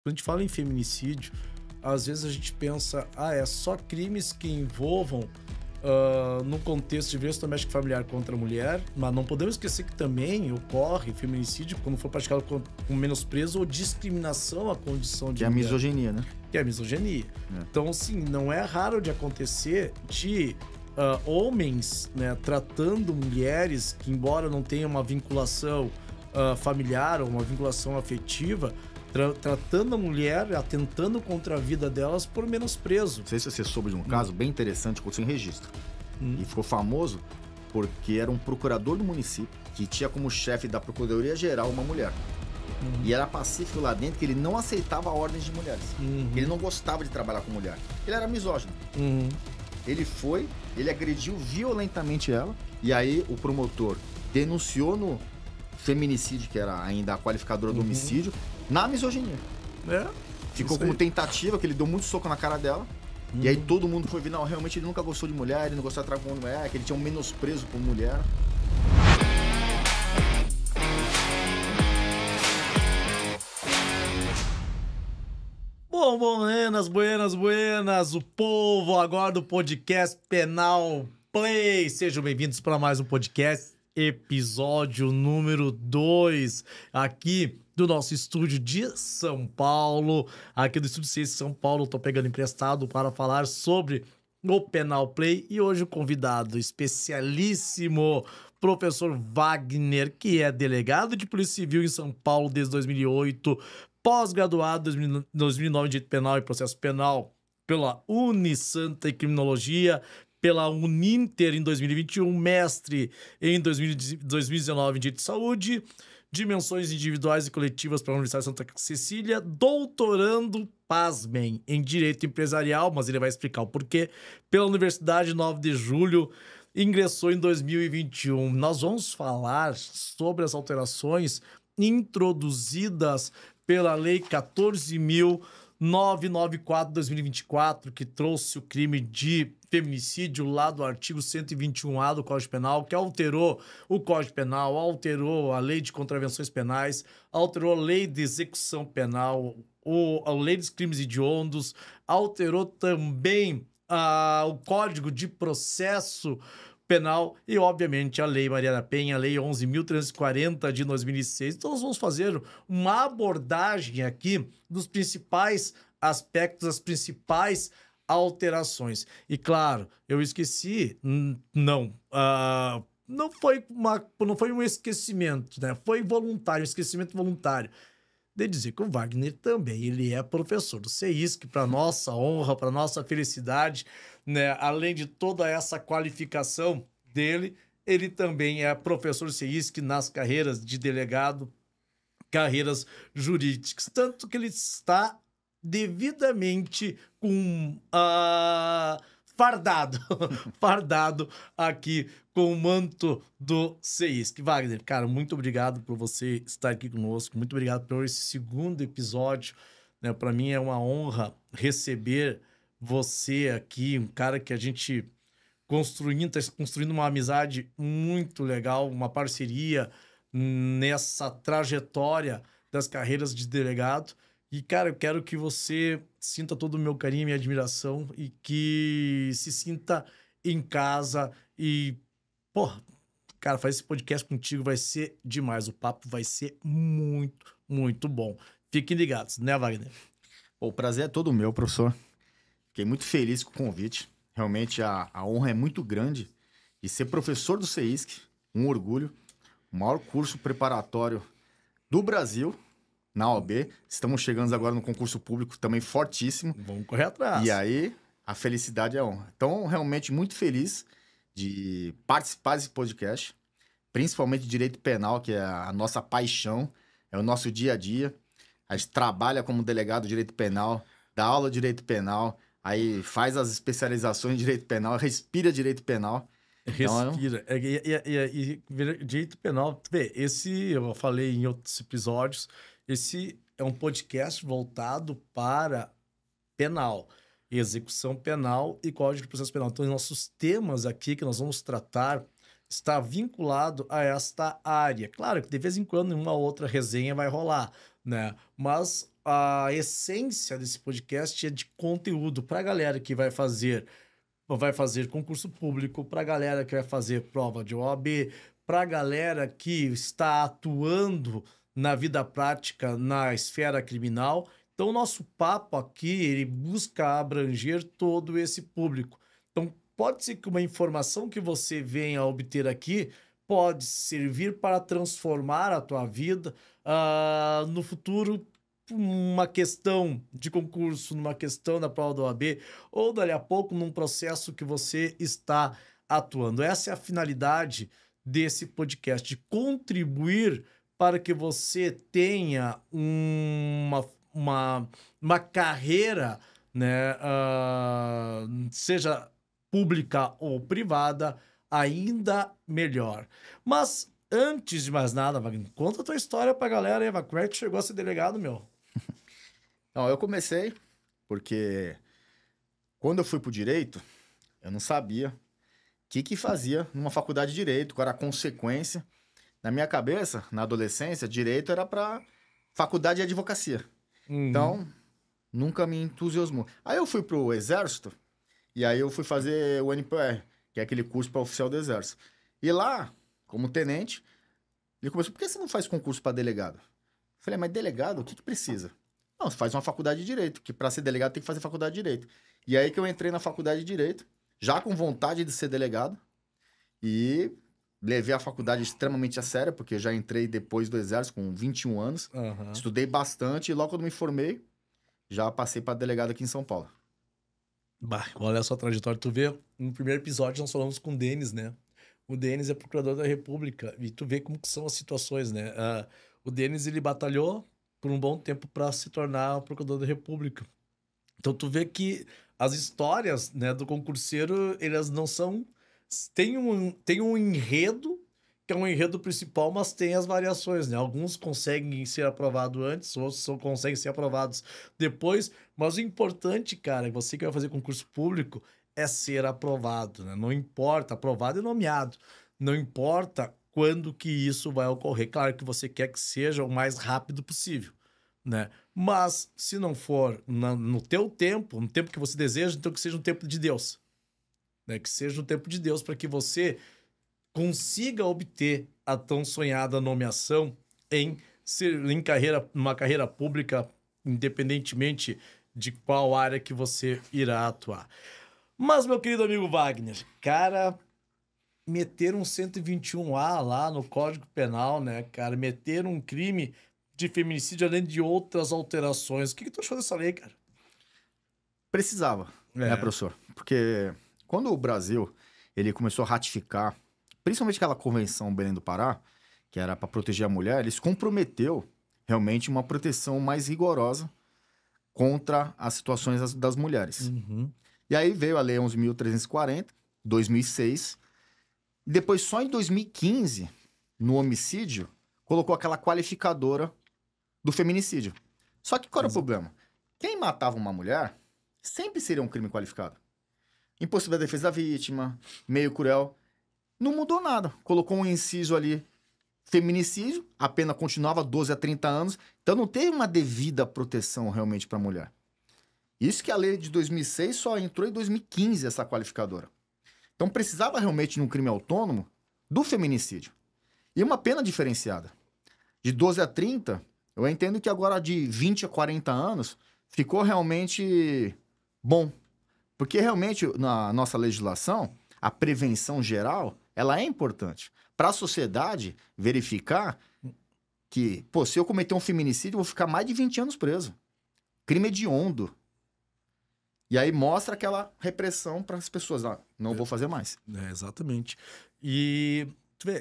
quando a gente fala em feminicídio, às vezes a gente pensa, é só crimes que envolvam no contexto de violência doméstica familiar contra a mulher, mas não podemos esquecer que também ocorre feminicídio quando for praticado com menosprezo ou discriminação à condição de que é a mulher. misoginia, né? Que é a misoginia. Então, assim, não é raro de acontecer de homens, né, tratando mulheres que, embora não tenham uma vinculação familiar ou uma vinculação afetiva, tratando a mulher, atentando contra a vida delas por menosprezo. Não sei se você soube de um caso bem interessante que aconteceu em Registro. E ficou famoso porque era um procurador do município que tinha como chefe da Procuradoria Geral uma mulher. E era pacífico lá dentro que ele não aceitava ordens de mulheres. Ele não gostava de trabalhar com mulher. Ele era misógino. Ele agrediu violentamente ela. E aí o promotor denunciou no feminicídio, que era ainda a qualificadora do homicídio, na misoginia. Ficou como tentativa, que ele deu muito soco na cara dela. E aí todo mundo foi ver, não, realmente ele nunca gostou de mulher, ele não gostava de trabalhar com mulher, que ele tinha um menosprezo por mulher. Bom, buenas, o povo agora do podcast Penal Play. Sejam bem-vindos para mais um podcast, episódio número 2, aqui do nosso estúdio de São Paulo. Aqui do estúdio 6 de São Paulo, tô pegando emprestado para falar sobre o Penal Play. E hoje o convidado especialíssimo, professor Wagner, que é delegado de Polícia Civil em São Paulo desde 2008, pós-graduado em 2009 em Direito Penal e Processo Penal pela Unisanta em Criminologia, pela Uninter em 2021, mestre em 2019 em Direito de Saúde, dimensões individuais e coletivas pela Universidade de Santa Cecília, doutorando, pasmem, em Direito Empresarial, mas ele vai explicar o porquê, pela Universidade 9 de Julho, ingressou em 2021. Nós vamos falar sobre as alterações introduzidas pela Lei 14.994/2024, que trouxe o crime de feminicídio lá do artigo 121A do Código Penal, que alterou o Código Penal, alterou a Lei de Contravenções Penais, alterou a Lei de Execução Penal, a Lei dos Crimes Hediondos, alterou também o Código de Processo Penal e, obviamente, a Lei Maria da Penha, a Lei 11.340 de 2006. Então, nós vamos fazer uma abordagem aqui dos principais aspectos, das principais alterações. E, claro, eu esqueci, não foi um esquecimento, né? Foi voluntário, um esquecimento voluntário. De dizer que o Wagner também, ele é professor do CEISC, para nossa honra, para nossa felicidade, né? Além de toda essa qualificação dele, ele também é professor do CEISC nas carreiras de delegado, carreiras jurídicas, tanto que ele está devidamente fardado aqui com o manto do CEISC. Wagner, cara, muito obrigado por você estar aqui conosco, muito obrigado por esse segundo episódio, né? Para mim é uma honra receber você aqui, um cara que a gente está construindo uma amizade muito legal, uma parceria nessa trajetória das carreiras de delegado. E, cara, eu quero que você sinta todo o meu carinho e minha admiração e que se sinta em casa e, porra, cara, fazer esse podcast contigo vai ser demais. O papo vai ser muito, muito bom. Fiquem ligados, né, Wagner? O prazer é todo meu, professor. Fiquei muito feliz com o convite. Realmente a honra é muito grande de ser professor do CEISC, um orgulho, o maior curso preparatório do Brasil, na OAB. Estamos chegando agora no concurso público também fortíssimo. Vamos correr atrás. E aí, a felicidade é a honra. Então, realmente muito feliz de participar desse podcast, principalmente de direito penal, que é a nossa paixão, é o nosso dia a dia. A gente trabalha como delegado de direito penal, dá aula de direito penal, aí faz as especializações de direito penal, respira direito penal. Respira. E direito penal, vê, eu falei em outros episódios, esse é um podcast voltado para penal, execução penal e Código de Processo Penal. Então, os nossos temas aqui que nós vamos tratar está vinculado a esta área. Claro que de vez em quando uma outra resenha vai rolar, né? Mas a essência desse podcast é de conteúdo para a galera que vai fazer concurso público, para a galera que vai fazer prova de OAB, para a galera que está atuando na vida prática na esfera criminal. Então, o nosso papo aqui, ele busca abranger todo esse público. Então, pode ser que uma informação que você venha a obter aqui pode servir para transformar a tua vida no futuro, uma questão de concurso, numa questão da prova da OAB, ou dali a pouco num processo que você está atuando. Essa é a finalidade desse podcast, de contribuir para que você tenha uma carreira, né, seja pública ou privada, ainda melhor. Mas, antes de mais nada, Wagner, conta a tua história pra galera aí, Wagner. Como é que tu chegou a ser delegado, meu? Então, eu comecei porque quando eu fui pro direito, eu não sabia o que fazia numa faculdade de direito, qual era a consequência. Na minha cabeça, na adolescência, direito era para faculdade de advocacia. Uhum. Então, nunca me entusiasmou. Aí eu fui pro exército e aí eu fui fazer o NPR, que é aquele curso para oficial do exército. E lá, como tenente, ele começou, por que você não faz concurso para delegado? Eu falei, mas delegado, o que precisa? Não, você faz uma faculdade de direito, que para ser delegado tem que fazer faculdade de direito. E aí que eu entrei na faculdade de direito, já com vontade de ser delegado, e levei a faculdade extremamente a sério, porque eu já entrei depois do exército, com 21 anos. Uhum. Estudei bastante e logo quando me formei, já passei para delegado aqui em São Paulo. Bah, olha a sua trajetória. Tu vê, no primeiro episódio nós falamos com o Denis, né? O Denis é procurador da República. E tu vê como que são as situações, né? O Denis, ele batalhou por um bom tempo para se tornar procurador da República. Então tu vê que as histórias, né, do concurseiro, elas não são... Tem um enredo, que é um enredo principal, mas tem as variações, né? Alguns conseguem ser aprovados antes, outros conseguem ser aprovados depois, mas o importante, cara, você que vai fazer concurso público, é ser aprovado, né? Não importa, aprovado e nomeado. Não importa quando que isso vai ocorrer. Claro que você quer que seja o mais rápido possível, né? Mas se não for no teu tempo, no tempo que você deseja, então que seja um tempo de Deus, né? Que seja um tempo de Deus para que você consiga obter a tão sonhada nomeação numa carreira pública, independentemente de qual área que você irá atuar. Mas, meu querido amigo Wagner, cara, meter um 121A lá no Código Penal, né, cara? Meter um crime de feminicídio além de outras alterações. O que tu achou dessa lei, cara? Precisava, né, É. professor? Porque quando o Brasil ele começou a ratificar, principalmente aquela convenção Belém do Pará, que era para proteger a mulher, eles comprometeu realmente uma proteção mais rigorosa contra as situações das mulheres. Uhum. E aí veio a Lei 11.340, 2006, e depois só em 2015, no homicídio, colocou aquela qualificadora do feminicídio. Só que qual era o problema? Quem matava uma mulher sempre seria um crime qualificado. Impossível da defesa da vítima, meio cruel. Não mudou nada. Colocou um inciso ali, feminicídio, a pena continuava 12 a 30 anos, então não teve uma devida proteção realmente para a mulher. Isso que a lei de 2006 só entrou em 2015, essa qualificadora. Então precisava realmente, num crime autônomo, do feminicídio. E uma pena diferenciada. De 12 a 30, eu entendo que agora de 20 a 40 anos ficou realmente bom. Porque realmente, na nossa legislação, a prevenção geral, ela é importante. Para a sociedade verificar que, pô, se eu cometer um feminicídio, eu vou ficar mais de 20 anos preso. Crime hediondo. E aí mostra aquela repressão para as pessoas. Ah, não vou fazer mais. Exatamente. E tu vê,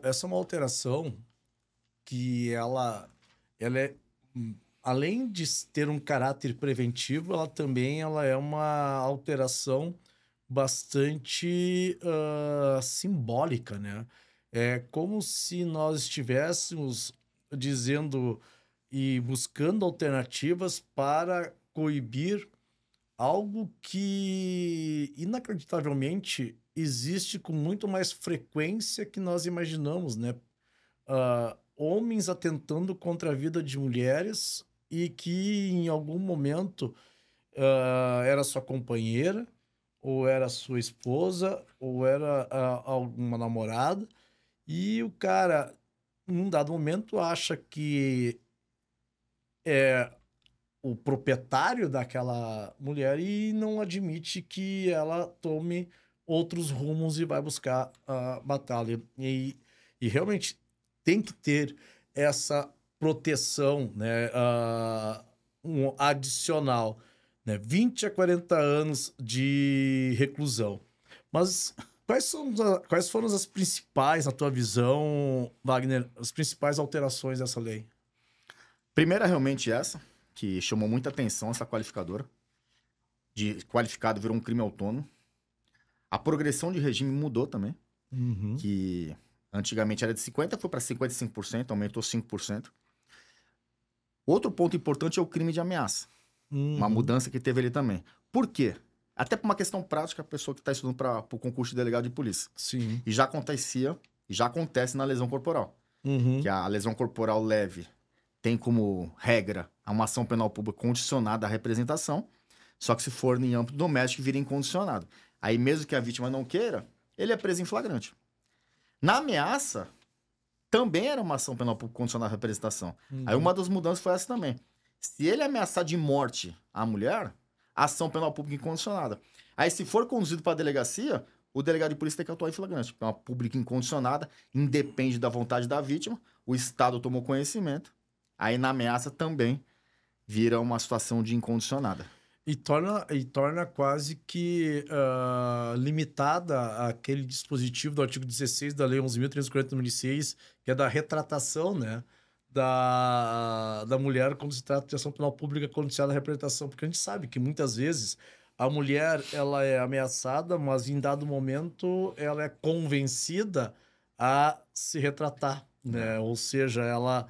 essa é uma alteração que ela é, além de ter um caráter preventivo, ela é uma alteração bastante simbólica, né? É como se nós estivéssemos dizendo e buscando alternativas para coibir algo que, inacreditavelmente, existe com muito mais frequência que nós imaginamos, né? homens atentando contra a vida de mulheres e que em algum momento era sua companheira, ou era sua esposa, ou era alguma namorada, e o cara, num dado momento, acha que é o proprietário daquela mulher e não admite que ela tome outros rumos e vai buscar matá-la. E realmente tem que ter essa proteção, né, um adicional, né, 20 a 40 anos de reclusão. Mas quais foram as principais, na tua visão, Wagner, as principais alterações dessa lei? Primeira, realmente essa, que chamou muita atenção, essa qualificadora. De qualificado virou um crime autônomo. A progressão de regime mudou também, Uhum. que antigamente era de 50%, foi para 55%, aumentou 5%. Outro ponto importante é o crime de ameaça. Uma Uhum. mudança que teve ali também. Por quê? Até por uma questão prática, a pessoa que está estudando para o concurso de delegado de polícia. Sim. E já acontecia, e já acontece na lesão corporal. Que Uhum. a lesão corporal leve tem como regra uma ação penal pública condicionada à representação, só que se for em âmbito doméstico, vira incondicionado. Aí, mesmo que a vítima não queira, ele é preso em flagrante. Na ameaça, também era uma ação penal pública condicionada à representação. Aí, Uhum. uma das mudanças foi essa também. Se ele ameaçar de morte a mulher, ação penal pública incondicionada. Aí, se for conduzido para a delegacia, o delegado de polícia tem que atuar em flagrante. É uma pública incondicionada, independe da vontade da vítima, o Estado tomou conhecimento. Aí, na ameaça, também vira uma situação de incondicionada. E torna quase que limitada aquele dispositivo do artigo 16 da Lei 11.340 de 2006, que é da retratação, né? Da mulher quando se trata de ação penal pública condicionada à representação. Porque a gente sabe que muitas vezes a mulher ela é ameaçada, mas em dado momento ela é convencida a se retratar, É. né? Ou seja, ela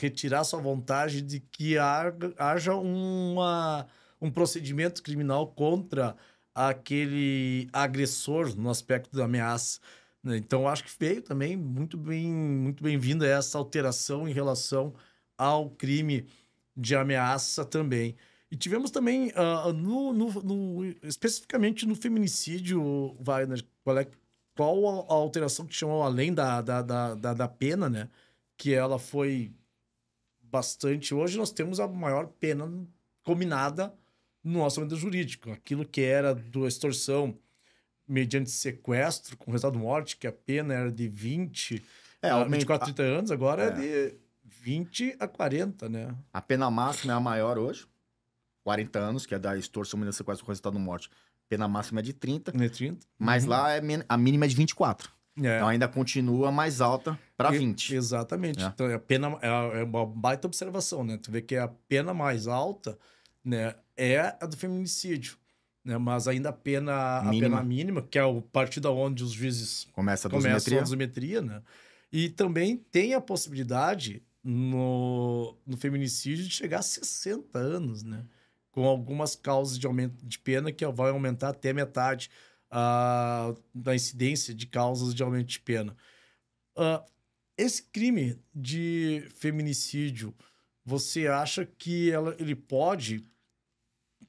retirar sua vontade de que haja um procedimento criminal contra aquele agressor no aspecto da ameaça, né? Então, acho que veio também muito bem-vinda essa alteração em relação ao crime de ameaça também. E tivemos também, especificamente no feminicídio, Wagner, qual a alteração que chamou além da pena, né? Que ela foi bastante. Hoje nós temos a maior pena combinada no nosso ordenamento jurídico. Aquilo que era do extorsão mediante sequestro com resultado de morte, que a pena era de 24, Aumenta. 30 anos, agora é É. de 20 a 40, né? A pena máxima é a maior hoje, 40 anos, que é da extorsão, mediante sequestro com resultado de morte. Pena máxima é de 30, Né, 30? mas Uhum. lá a mínima é de 24. Então É. ainda continua mais alta para 20. Exatamente. Né? Então, a pena é uma baita observação, né? Tu vê que a pena mais alta, né, é a do feminicídio, né? Mas ainda a pena Mínima, mínima, que é o partido onde os juízes começa a começam a dosimetria. dosimetria, né? E também tem a possibilidade no feminicídio de chegar a 60 anos, né? Com algumas causas de aumento de pena que vai aumentar até metade da incidência de causas de aumento de pena. Ah, esse crime de feminicídio, você acha que ele pode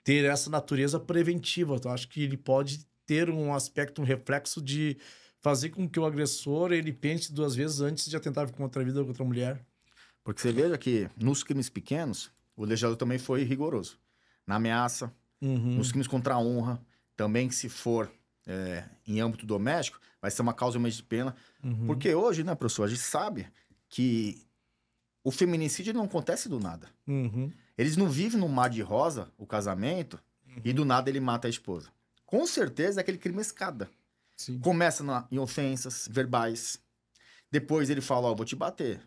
ter essa natureza preventiva? Tu acha que ele pode ter um aspecto, um reflexo de fazer com que o agressor ele pense duas vezes antes de atentar contra a vida de outra mulher? Porque você veja que nos crimes pequenos, o legislador também foi rigoroso. Na ameaça, nos Uhum, crimes contra a honra, também que se for em âmbito doméstico, vai ser uma causa de pena. uhum, Porque hoje, né, professor, a gente sabe que o feminicídio não acontece do nada. uhum, Eles não vivem num mar de rosa, o casamento, e do uhum. nada ele mata a esposa. Com certeza é aquele crime escada. Sim. Começa em ofensas verbais. Depois ele fala, ó, vou te bater.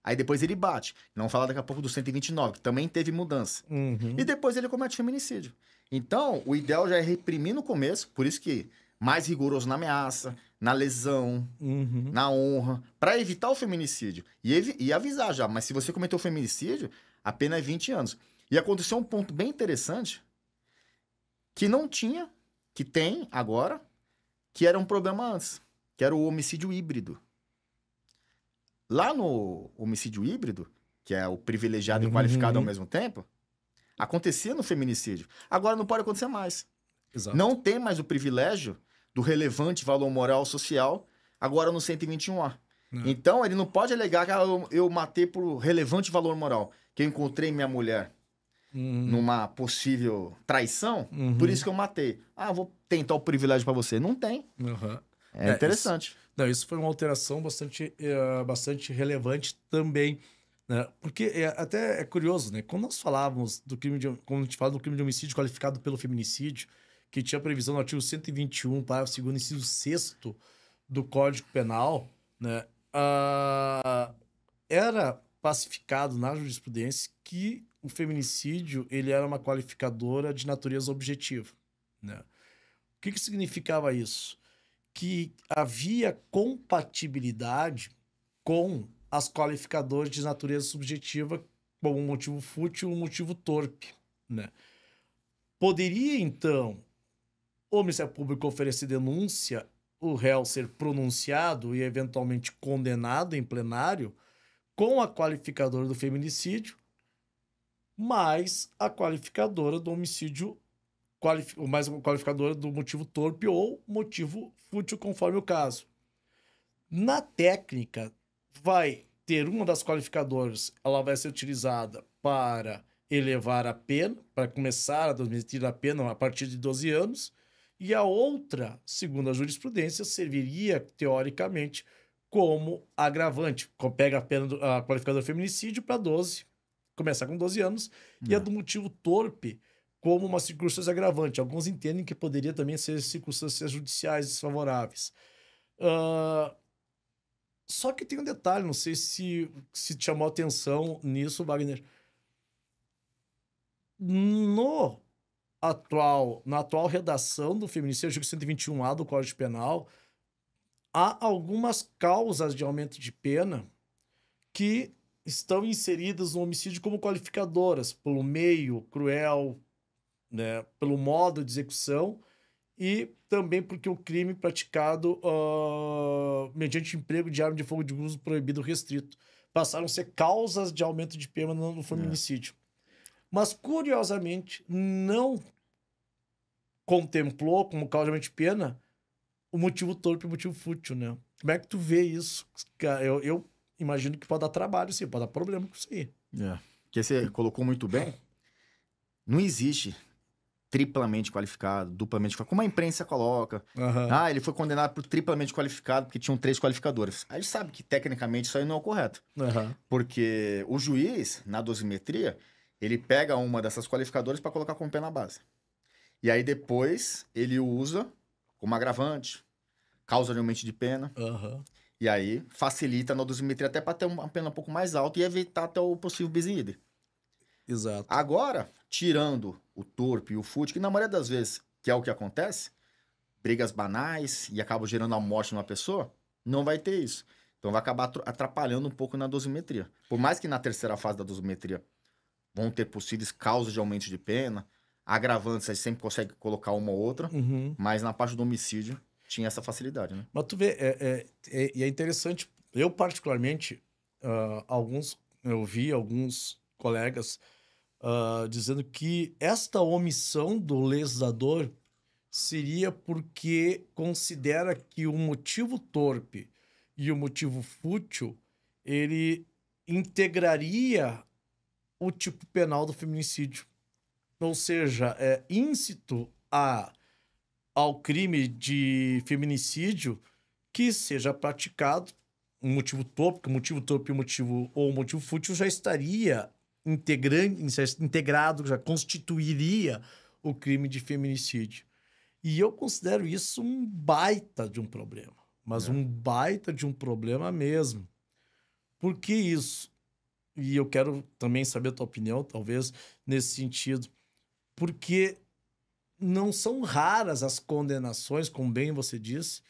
Aí depois ele bate. Não vamos falar daqui a pouco do 129, que também teve mudança. E Uhum, depois ele comete feminicídio. Então, o ideal já é reprimir no começo, por isso que mais rigoroso na ameaça, na lesão, uhum. na honra, para evitar o feminicídio. E avisar já, mas se você cometeu feminicídio, a pena é 20 anos. E aconteceu um ponto bem interessante, que não tinha, que tem agora, que era um problema antes, que era o homicídio híbrido. Lá no homicídio híbrido, que é o privilegiado e o qualificado ao Uhum. mesmo tempo, acontecia no feminicídio. Agora não pode acontecer mais. Exato. Não tem mais o privilégio do relevante valor moral social agora no 121A. É. Então, ele não pode alegar que eu matei por relevante valor moral, que eu encontrei minha mulher Uhum. numa possível traição, por isso Uhum. que eu matei. Ah, vou tentar o privilégio pra você. Não tem. Uhum. É Isso. interessante. Não, isso foi uma alteração bastante relevante também, né? Porque até é curioso, né? Quando nós falávamos quando a gente fala do crime de homicídio qualificado pelo feminicídio, que tinha previsão no artigo 121, parágrafo 2º, inciso 6º do Código Penal, né? Era pacificado na jurisprudência que o feminicídio ele era uma qualificadora de natureza objetiva, né? O que significava isso? Que havia compatibilidade com as qualificadoras de natureza subjetiva, como um motivo fútil e um motivo torpe, né? Poderia, então, o Ministério Público oferecer denúncia, o réu ser pronunciado e eventualmente condenado em plenário com a qualificadora do feminicídio, mais a qualificadora do homicídio, mais uma qualificadora do motivo torpe ou motivo fútil, conforme o caso. Na técnica, vai ter uma das qualificadoras, ela vai ser utilizada para elevar a pena, para começar a admitir a pena a partir de 12 anos, e a outra, segundo a jurisprudência, serviria, teoricamente, como agravante. Pega a pena a qualificadora feminicídio para 12, começar com 12 anos, e a É. do motivo torpe como uma circunstância agravante. Alguns entendem que poderia também ser circunstâncias judiciais desfavoráveis. Ah, só que tem um detalhe, não sei se te chamou atenção nisso, Wagner. No na atual redação do feminicídio, artigo 121A do Código Penal, há algumas causas de aumento de pena que estão inseridas no homicídio como qualificadoras, pelo meio cruel, né, pelo modo de execução e também porque o crime praticado mediante emprego de arma de fogo de uso proibido ou restrito passaram a ser causas de aumento de pena no É. feminicídio. Mas, curiosamente, não contemplou como causa de aumento de pena o motivo torpe e o motivo fútil, né? Como é que tu vê isso? Cara, eu imagino que pode dar trabalho, sim, pode dar problema com isso aí. É. Que você colocou muito bem. Não existe triplamente qualificado, duplamente qualificado, como a imprensa coloca. Aham, Ah, ele foi condenado por triplamente qualificado porque tinham 3 qualificadores. A gente sabe que tecnicamente isso aí não é o correto. aham, Porque o juiz, na dosimetria, ele pega uma dessas qualificadoras para colocar como pena base. E aí depois ele usa como agravante, causa de aumento de pena. aham. E aí facilita na dosimetria até para ter uma pena um pouco mais alta e evitar até o possível bis in idem. Exato. Agora, tirando o torpe e o fútil, que na maioria das vezes, que é o que acontece, brigas banais e acabam gerando a morte numa pessoa, não vai ter isso. Então vai acabar atrapalhando um pouco na dosimetria. Por mais que na terceira fase da dosimetria vão ter possíveis causas de aumento de pena, agravantes, a gente sempre consegue colocar uma ou outra, Uhum. mas na parte do homicídio tinha essa facilidade, né? Mas tu vê, e é interessante, eu particularmente, eu vi alguns colegas dizendo que esta omissão do legislador seria porque considera que o motivo torpe e o motivo fútil, ele integraria o tipo penal do feminicídio. Ou seja, é íncito ao crime de feminicídio que seja praticado um motivo tópico, motivo torpe, motivo ou motivo fútil já estaria integrado, já constituiria o crime de feminicídio. E eu considero isso um baita de um problema, mas É. um baita de um problema mesmo. Por que isso? E eu quero também saber a tua opinião, talvez, nesse sentido. Porque não são raras as condenações, como bem você disse,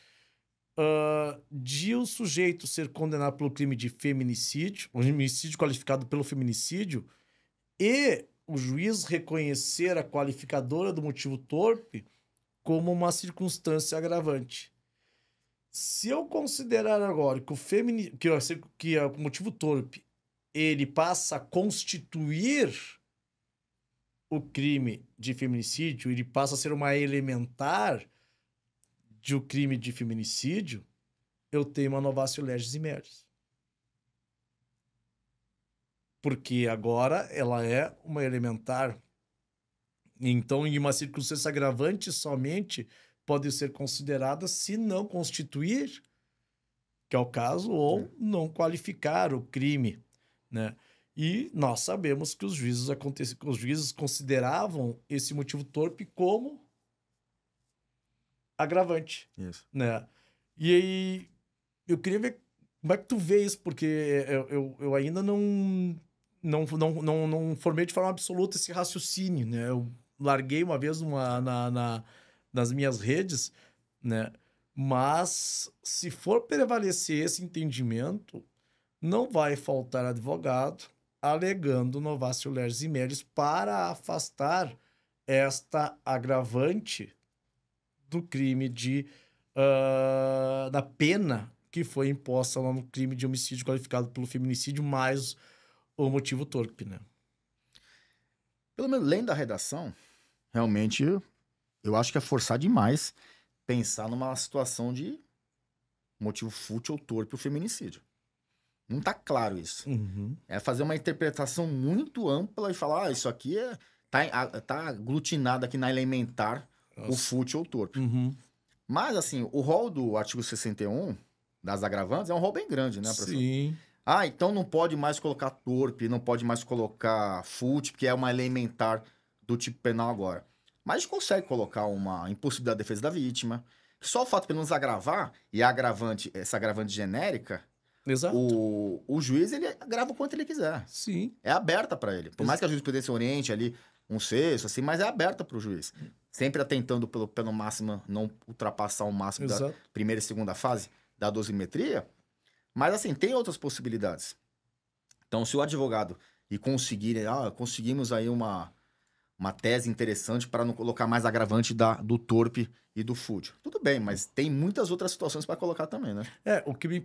de o sujeito ser condenado pelo crime de feminicídio, um homicídio qualificado pelo feminicídio, e o juiz reconhecer a qualificadora do motivo torpe como uma circunstância agravante. Se eu considerar agora que que o motivo torpe ele passa a constituir o crime de feminicídio, ele passa a ser uma elementar de um crime de feminicídio, eu tenho uma novatio legis immediis. Porque agora ela é uma elementar. Então, em uma circunstância agravante somente pode ser considerada se não constituir, que é o caso, ou não qualificar o crime, né? E nós sabemos que os juízes consideravam esse motivo torpe como agravante, Isso. né? E aí, eu queria ver como é que tu vê isso, porque eu ainda não formei de forma absoluta esse raciocínio, né? Eu larguei uma vez nas minhas redes, né? Mas se for prevalecer esse entendimento, não vai faltar advogado alegando novatio legis immediis para afastar esta agravante do crime da pena que foi imposta lá no crime de homicídio qualificado pelo feminicídio, mais o motivo torpe, né? Pelo menos lendo a redação, realmente eu acho que é forçar demais pensar numa situação de motivo fútil ou torpe o feminicídio. Não tá claro isso. Uhum. É fazer uma interpretação muito ampla e falar, isso aqui tá aglutinado aqui na elementar o Nossa. fútil ou torpe. Uhum. Mas, assim, o rol do artigo 61 das agravantes é um rol bem grande, né, professor? Sim. Então não pode mais colocar torpe, não pode mais colocar fútil, porque é uma elementar do tipo penal agora. Mas a gente consegue colocar uma impossibilidade de defesa da vítima. Só o fato de não agravar, e essa agravante genérica, Exato. o juiz ele agrava o quanto ele quiser. Sim. É aberta para ele. Por mais que a jurisprudência oriente ali um sexto, assim, mas é aberta para o juiz. Sempre atentando pelo peno máximo, não ultrapassar o máximo da Exato. primeira e segunda fase da dosimetria. Mas, assim, tem outras possibilidades. Então, se o advogado conseguimos aí uma tese interessante para não colocar mais agravante do torpe e do fútil. Tudo bem, mas tem muitas outras situações para colocar também, né? O que me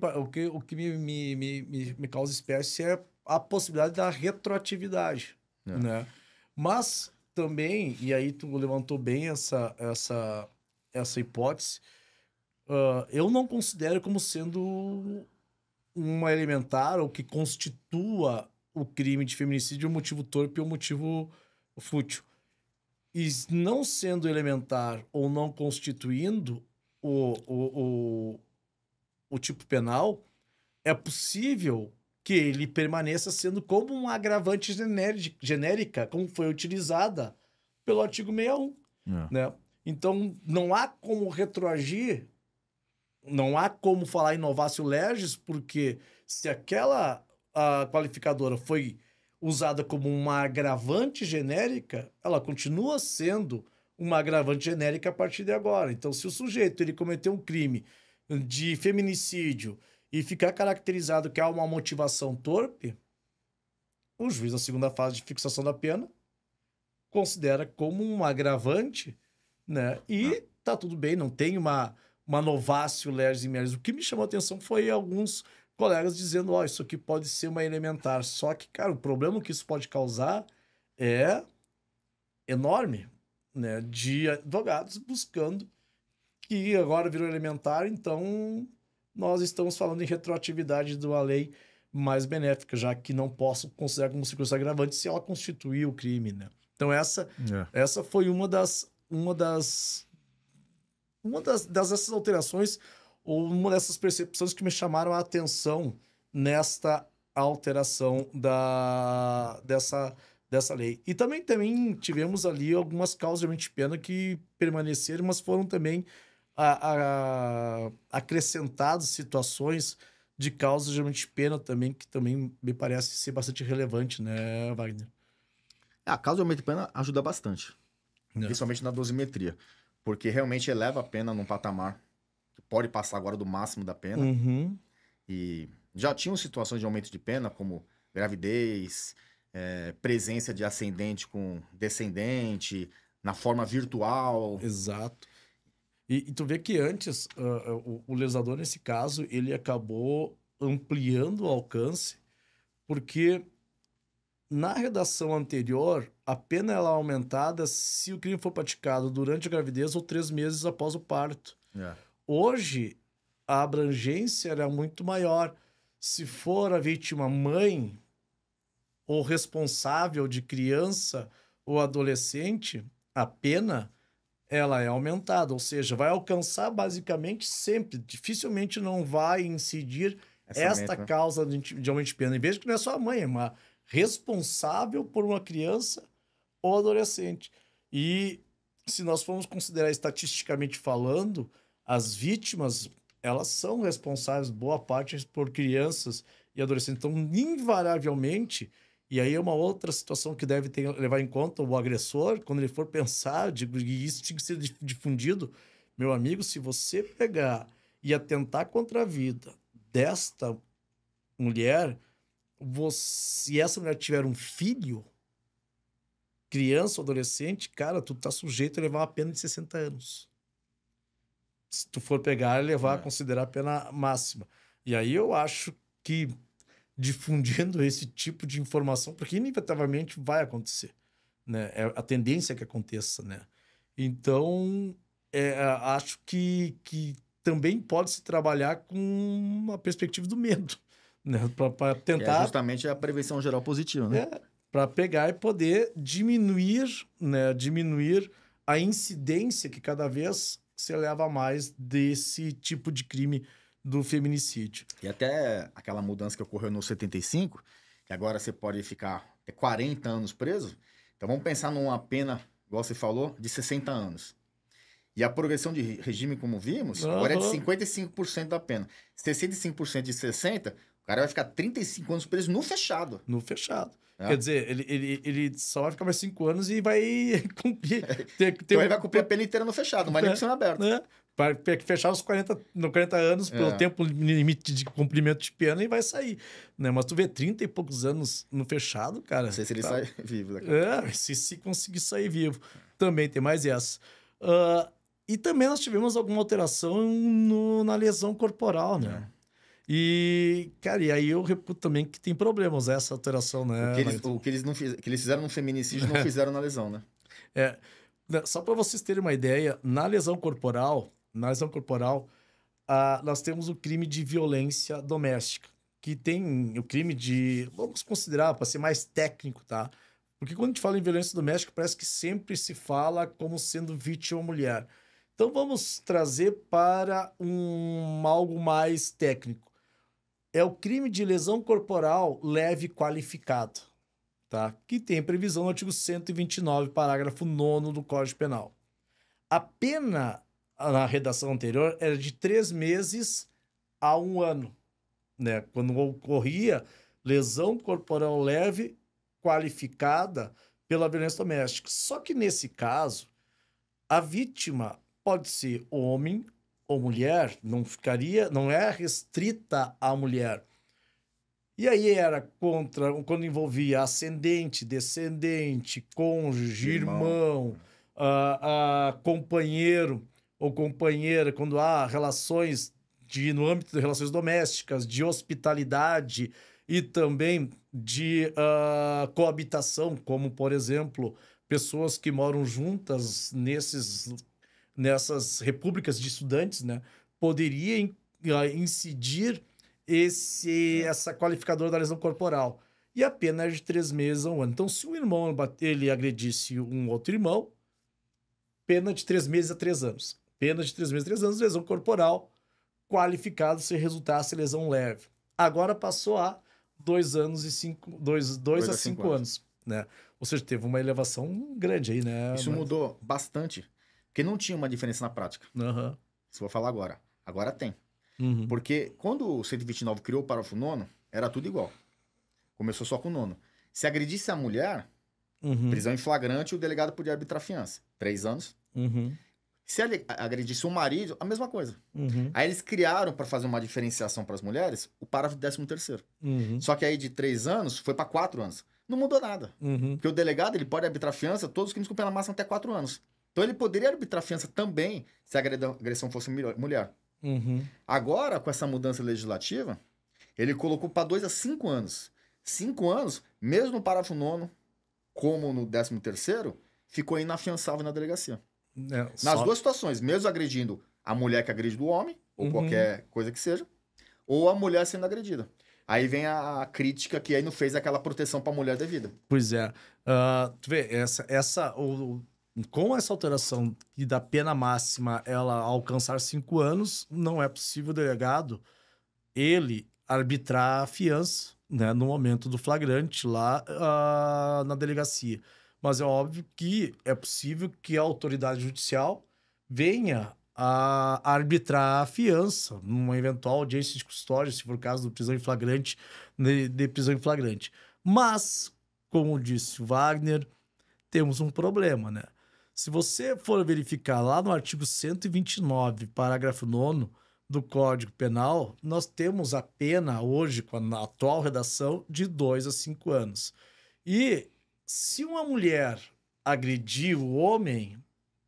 causa espécie é a possibilidade da retroatividade, É. né? Mas também, e aí tu levantou bem essa hipótese, eu não considero como sendo uma elementar ou que constitua o crime de feminicídio um motivo torpe ou motivo fútil. E não sendo elementar ou não constituindo o tipo penal, é possível que ele permaneça sendo como uma agravante genérica, como foi utilizada pelo artigo 61, né? Então, não há como retroagir, não há como falar em novatio legis, porque se aquela qualificadora foi usada como uma agravante genérica, ela continua sendo uma agravante genérica a partir de agora. Então, se o sujeito ele cometeu um crime de feminicídio e ficar caracterizado que há uma motivação torpe, o juiz da segunda fase de fixação da pena considera como um agravante, né? E tá tudo bem, não tem uma novatio legis immediis. O que me chamou a atenção foi alguns colegas dizendo, isso aqui pode ser uma elementar. Só que, cara, o problema que isso pode causar é enorme, né? De advogados buscando que agora virou elementar, então nós estamos falando em retroatividade de uma lei mais benéfica, já que não posso considerar como circunstância agravante se ela constituir o crime, né? Então essa foi dessas alterações ou uma dessas percepções que me chamaram a atenção nesta alteração dessa lei. E também tivemos ali algumas causas de pena que permaneceram, mas foram também acrescentadas situações de causas de pena também, que também me parece ser bastante relevante, né, Wagner? A causa de aumento de pena ajuda bastante, Não. principalmente na dosimetria, porque realmente eleva a pena num patamar que pode passar agora do máximo da pena. Uhum. E já tinham situações de aumento de pena, como gravidez, presença de ascendente com descendente, na forma virtual. Exato. E tu vê que antes, o legislador, nesse caso, ele acabou ampliando o alcance, porque na redação anterior, a pena ela é aumentada se o crime for praticado durante a gravidez ou 3 meses após o parto. É. Hoje, a abrangência era muito maior. Se for a vítima mãe ou responsável de criança ou adolescente, a pena ela é aumentada, ou seja, vai alcançar basicamente sempre, dificilmente não vai incidir esta Né? causa de aumento de pena. E veja que não é só a mãe, é uma responsável por uma criança ou adolescente. E se nós formos considerar estatisticamente falando, as vítimas, elas são responsáveis, boa parte, por crianças e adolescentes. Então, invariavelmente, e aí é uma outra situação que deve levar em conta o agressor, quando ele for pensar, e isso tinha que ser difundido, meu amigo, se você pegar e atentar contra a vida desta mulher, se essa mulher tiver um filho, criança ou adolescente, cara, tu tá sujeito a levar uma pena de 60 anos. Se tu for pegar e levar a considerar a pena máxima. E aí eu acho que difundindo esse tipo de informação, porque inevitavelmente vai acontecer, né? É a tendência que aconteça, né? Então, acho que também pode se trabalhar com uma perspectiva do medo, né? Para tentar... Que é justamente a prevenção geral positiva, né? Para pegar e poder diminuir, né? Diminuir a incidência que cada vez se eleva mais desse tipo de crime do feminicídio. E até aquela mudança que ocorreu no 75, que agora você pode ficar até 40 anos preso. Então vamos pensar numa pena, igual você falou, de 60 anos. E a progressão de regime, como vimos, agora é de 55% da pena. 65% de 60%, o cara vai ficar 35 anos preso no fechado. No fechado. Quer dizer, ele só vai ficar mais 5 anos e vai cumprir. Então ele vai cumprir a pena inteira no fechado, não vai nem pro cena aberto. Vai fechar os 40 anos pelo tempo limite de cumprimento de pena e vai sair. Né? Mas tu vê 30 e poucos anos no fechado, cara. Não sei se ele sai vivo. Se conseguir sair vivo. Também tem mais essa. E também nós tivemos alguma alteração na lesão corporal, né? E, cara, e aí eu reputo também que tem problemas essa alteração, né? O que eles fizeram no feminicídio não fizeram na lesão, né? Só para vocês terem uma ideia, na lesão corporal, nós temos o crime de violência doméstica, que tem o crime de... Vamos considerar, para ser mais técnico, tá? Porque quando a gente fala em violência doméstica, parece que sempre se fala como sendo vítima mulher. Então vamos trazer para algo mais técnico. É o crime de lesão corporal leve qualificado, tá? Que tem previsão no artigo 129, parágrafo 9º do Código Penal. A pena, na redação anterior, era de 3 meses a 1 ano, né? Quando ocorria lesão corporal leve qualificada pela violência doméstica. Só que nesse caso, a vítima pode ser homem ou mulher, não é restrita à mulher. E aí era quando envolvia ascendente, descendente, cônjuge, irmão, companheiro ou companheira, quando há relações no âmbito de relações domésticas, de hospitalidade e também de coabitação, como, por exemplo, pessoas que moram juntas nessas repúblicas de estudantes, né? Poderia incidir essa qualificadora da lesão corporal. E a pena é de 3 meses a 1 ano. Então, se um irmão ele agredisse um outro irmão, pena de 3 meses a 3 anos. Pena de 3 meses a 3 anos, lesão corporal qualificada se resultasse lesão leve. Agora passou a 2 anos e 2 a 5 anos, né? Ou seja, teve uma elevação grande aí, né? Isso mudou bastante, porque não tinha uma diferença na prática. Se eu vou falar agora. Agora tem. Porque quando o 129 criou o parágrafo 9º, era tudo igual. Começou só com o 9º. Se agredisse a mulher, prisão em flagrante, o delegado podia arbitrar fiança. 3 anos. Se agredisse o marido, a mesma coisa. Aí eles criaram, para fazer uma diferenciação para as mulheres, o parágrafo 13º. Só que aí de 3 anos foi para 4 anos. Não mudou nada. Porque o delegado ele pode arbitrar fiança todos os crimes com pena máxima até 4 anos. Então ele poderia arbitrar fiança também se a agressão fosse mulher. Uhum. Agora, com essa mudança legislativa, ele colocou para 2 a 5 anos. 5 anos, mesmo no parágrafo 9º, como no 13º, ficou inafiançável na delegacia. Nas duas situações, mesmo agredindo a mulher que agride do homem, ou qualquer coisa que seja, ou a mulher sendo agredida. Aí vem a crítica que aí não fez aquela proteção para a mulher devida. Pois é. Tu vê, com essa alteração e da pena máxima ela alcançar 5 anos, não é possível o delegado ele arbitrar a fiança, né, no momento do flagrante lá na delegacia. Mas é óbvio que é possível que a autoridade judicial venha a arbitrar a fiança numa eventual audiência de custódia, se for o caso de prisão em flagrante, de prisão em flagrante. Mas, como disse o Wagner, temos um problema, né? Se você for verificar lá no artigo 129, parágrafo 9º do Código Penal, nós temos a pena hoje, com a atual redação, de 2 a 5 anos. E se uma mulher agredir o homem...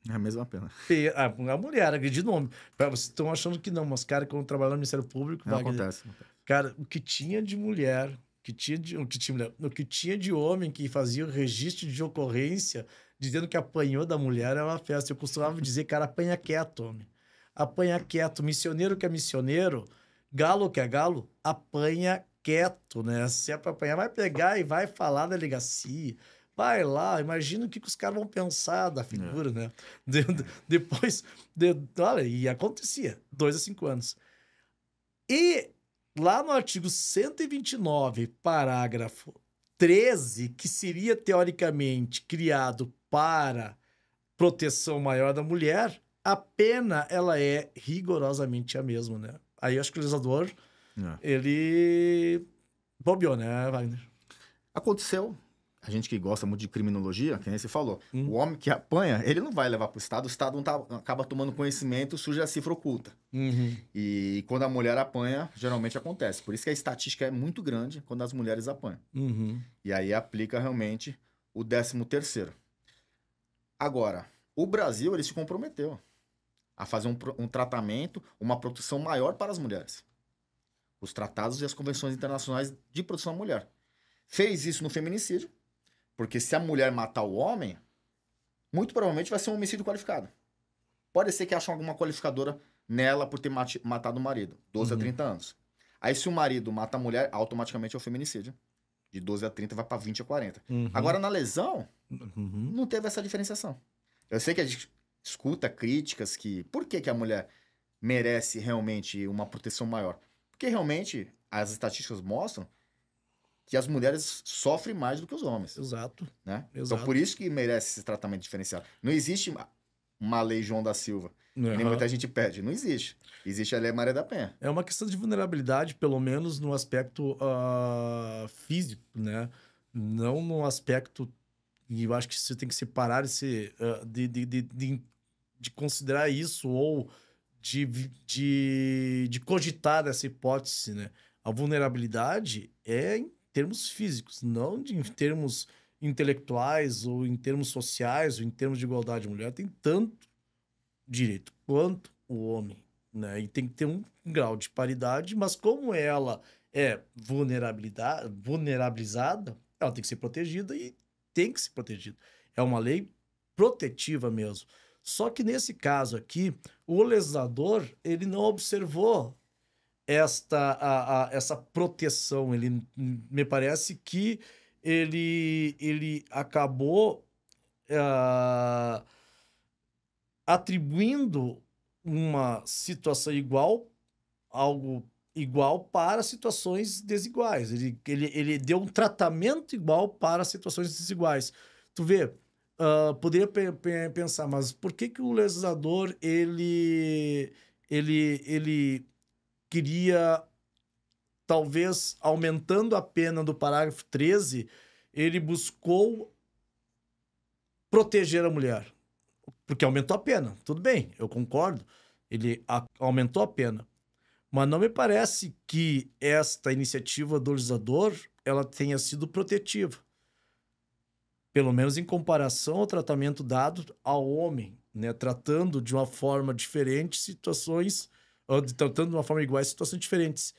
É a mesma pena. A mulher agredindo o homem. Vocês estão achando que não, mas, cara, quando trabalhar no Ministério Público... Não acontece. Cara, o que tinha de mulher, o que tinha de homem que fazia o registro de ocorrência dizendo que apanhou da mulher era uma festa. Eu costumava dizer, cara, apanha quieto, homem. Apanha quieto. Missioneiro que é missioneiro, galo que é galo, apanha quieto, né? Se é pra apanhar, vai pegar e vai falar na delegacia. Vai lá, imagina o que os caras vão pensar da figura, né? Depois, olha, e acontecia, 2 a 5 anos. E lá no artigo 129, parágrafo 13, que seria teoricamente criado para proteção maior da mulher, a pena ela é rigorosamente a mesma, né? Aí eu acho que o legislador, ele bobeou, né, Wagner? Aconteceu. A gente que gosta muito de criminologia, que nem você falou, o homem que apanha, ele não vai levar para o Estado não acaba tomando conhecimento, surge a cifra oculta. E quando a mulher apanha, geralmente acontece. Por isso que a estatística é muito grande quando as mulheres apanham. E aí aplica realmente o 13º. Agora, o Brasil, ele se comprometeu a fazer um tratamento, uma proteção maior para as mulheres. Os tratados e as convenções internacionais de proteção à mulher. Fez isso no feminicídio, porque se a mulher matar o homem, muito provavelmente vai ser um homicídio qualificado. Pode ser que acham alguma qualificadora nela por ter matado o marido, 12 a 30 anos. Aí se o marido mata a mulher, automaticamente é o feminicídio. De 12 a 30 vai para 20 a 40. Agora na lesão, não teve essa diferenciação. Eu sei que a gente escuta críticas que... Por que a mulher merece realmente uma proteção maior? Porque realmente as estatísticas mostram que as mulheres sofrem mais do que os homens. Exato. Né? Exato. Então, por isso que merece esse tratamento diferenciado. Não existe uma lei João da Silva. Nem muita gente pede. Não existe. Existe a Lei Maria da Penha. É uma questão de vulnerabilidade, pelo menos no aspecto físico, né? Não no aspecto... E eu acho que você tem que separar de considerar isso ou de cogitar essa hipótese, né? A vulnerabilidade é em termos físicos, não em termos intelectuais ou em termos sociais ou em termos de igualdade. A mulher tem tanto direito quanto o homem, né? E tem que ter um grau de paridade, mas como ela é vulnerabilizada, ela tem que ser protegida e tem que ser protegida. É uma lei protetiva mesmo. Só que nesse caso aqui, o legislador, ele não observou essa proteção. Ele, me parece que ele acabou atribuindo uma situação igual, algo igual para situações desiguais. Ele deu um tratamento igual para situações desiguais. Tu vê, poderia pensar, mas por que o legislador ele queria, talvez, aumentando a pena do parágrafo 13, ele buscou proteger a mulher? Porque aumentou a pena. Tudo bem, eu concordo. Ele aumentou a pena. Mas não me parece que esta iniciativa do legislador ela tenha sido protetiva. pelo menos em comparação ao tratamento dado ao homem, né? Tratando de uma forma diferente situações, tratando de uma forma igual situações diferentes.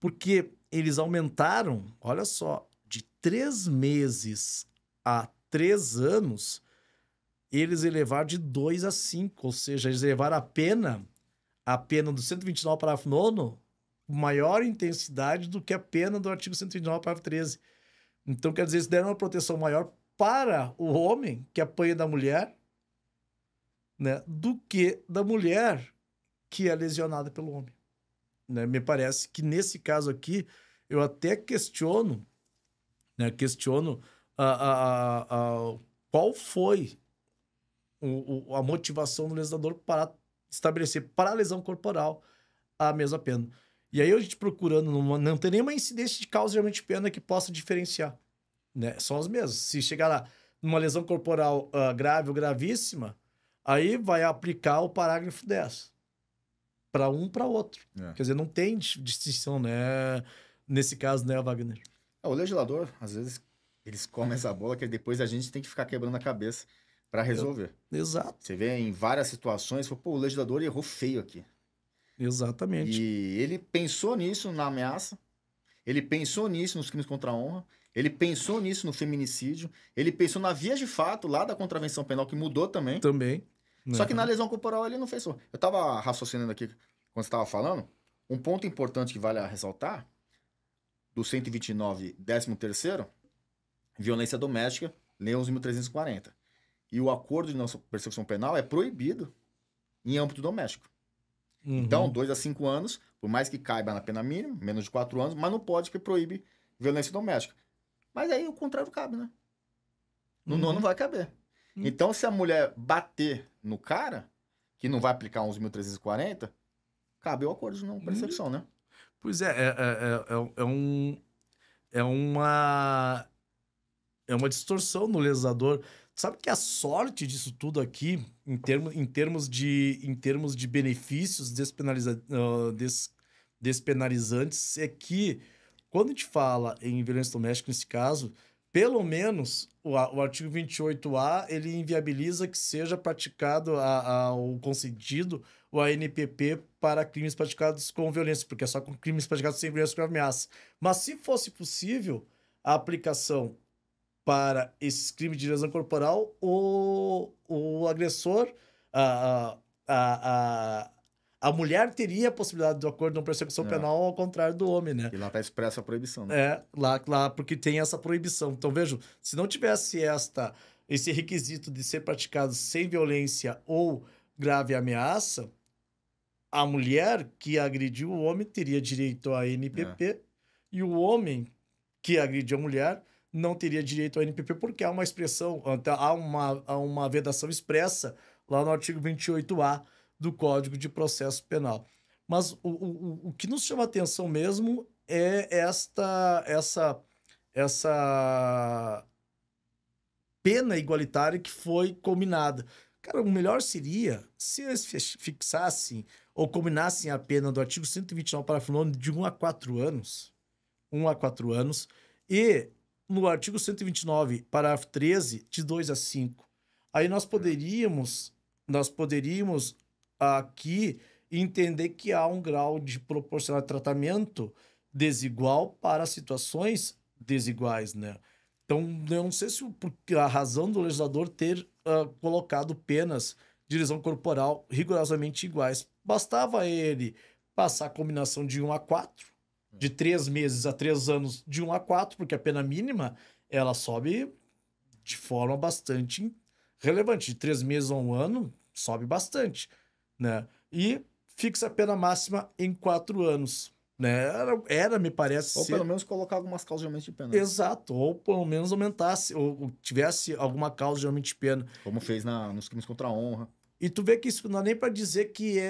Porque eles aumentaram, olha só, de 3 meses a 3 anos, eles elevaram de 2 a 5, ou seja, eles elevaram a pena do 129, parágrafo 9º, maior intensidade do que a pena do artigo 129, parágrafo 13. Então, quer dizer, eles deram uma proteção maior para o homem que apanha da mulher, né, do que da mulher que é lesionada pelo homem. Né? Me parece que nesse caso aqui, eu até questiono, né, qual foi a motivação do legislador para estabelecer para a lesão corporal a mesma pena. E aí a gente procurando, não tem nenhuma incidência de causa de aumento de pena que possa diferenciar. Né? São as mesmas. Se chegar lá numa lesão corporal grave ou gravíssima, aí vai aplicar o parágrafo 10 para um para outro. Quer dizer, não tem distinção, né? Nesse caso, né, Wagner? O legislador, às vezes, eles comem essa bola que depois a gente tem que ficar quebrando a cabeça para resolver. Exato. Você vê em várias situações, pô, o legislador errou feio aqui. Exatamente. E ele pensou nisso na ameaça, ele pensou nisso nos crimes contra a honra, ele pensou nisso no feminicídio, ele pensou na via de fato lá da contravenção penal, que mudou também. Também. Só que na lesão corporal ele não fez isso. Eu tava raciocinando aqui, quando você tava falando, um ponto importante que vale a ressaltar, do 129, 13º, violência doméstica, Lei 11.340. E o acordo de não persecução penal é proibido em âmbito doméstico. Uhum. Então, 2 a 5 anos, por mais que caiba na pena mínima, menos de 4 anos, mas não pode, porque proíbe violência doméstica. Mas aí o contrário cabe, né? No nono vai caber. Então, se a mulher bater no cara, que não vai aplicar 11.340, cabe o acordo de não persecução, né? Pois é uma distorção no legislador. Sabe que a sorte disso tudo aqui, em termos de benefícios despenalizantes, é que quando a gente fala em violência doméstica, nesse caso, pelo menos o artigo 28A, ele inviabiliza que seja praticado o concedido o ANPP para crimes praticados com violência, porque é só com crimes praticados sem violência com ameaça. Mas se fosse possível a aplicação para esses crimes de lesão corporal, o agressor, a mulher teria a possibilidade do acordo de não persecução penal, ao contrário do homem, né? E lá está expressa a proibição, né? É, lá porque tem essa proibição. Então, vejo, se não tivesse esse requisito de ser praticado sem violência ou grave ameaça, a mulher que agrediu o homem teria direito à NPP e o homem que agrediu a mulher não teria direito ao NPP, porque há uma expressão, há uma vedação expressa lá no artigo 28A do Código de Processo Penal. Mas o que nos chama a atenção mesmo é essa pena igualitária que foi combinada. Cara, o melhor seria se eles fixassem ou combinassem a pena do artigo 129, parágrafo 9º, de 1 a 4 anos. 1 a 4 anos. E no artigo 129, parágrafo 13, de 2 a 5. Aí nós poderíamos aqui entender que há um grau de proporcional de tratamento desigual para situações desiguais, né? Então, eu não sei se a razão do legislador ter colocado penas de lesão corporal rigorosamente iguais. Bastava ele passar a combinação de 1 a 4, de 3 meses a 3 anos de 1 a 4, porque a pena mínima ela sobe de forma bastante relevante. De 3 meses a 1 ano, sobe bastante, né? E fixa a pena máxima em 4 anos. Né? Me parece ou pelo menos colocar algumas causas de aumento de pena. Exato, ou pelo menos aumentasse, ou tivesse alguma causa de aumento de pena. Como fez nos crimes contra a honra. E tu vê que isso não é nem para dizer que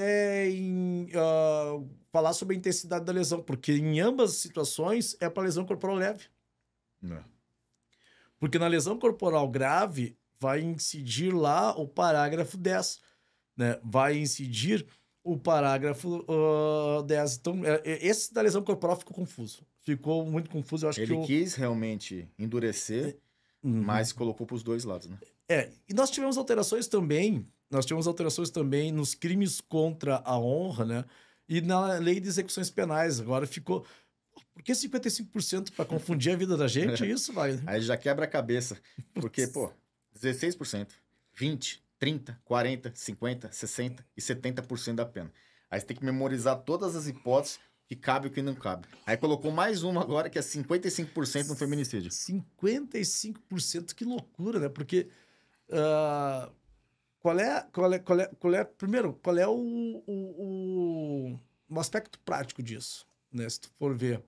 falar sobre a intensidade da lesão, porque em ambas as situações é para lesão corporal leve. Porque na lesão corporal grave vai incidir lá o parágrafo 10, né? Vai incidir o parágrafo 10. Então, esse da lesão corporal ficou confuso. Ficou muito confuso. Eu acho ele quis realmente endurecer mas colocou para os dois lados, né? E nós tivemos alterações também nos crimes contra a honra, né? E na lei de execuções penais. Agora ficou... Por que 55% para confundir a vida da gente? Isso vai. Aí já quebra a cabeça. Porque, pô, 16%, 20%, 30%, 40%, 50%, 60% e 70% da pena. Aí você tem que memorizar todas as hipóteses que cabe e o que não cabe. Aí colocou mais uma agora que é 55% no feminicídio. 55%, que loucura, né? Porque primeiro, qual é o aspecto prático disso, né? Se tu for ver,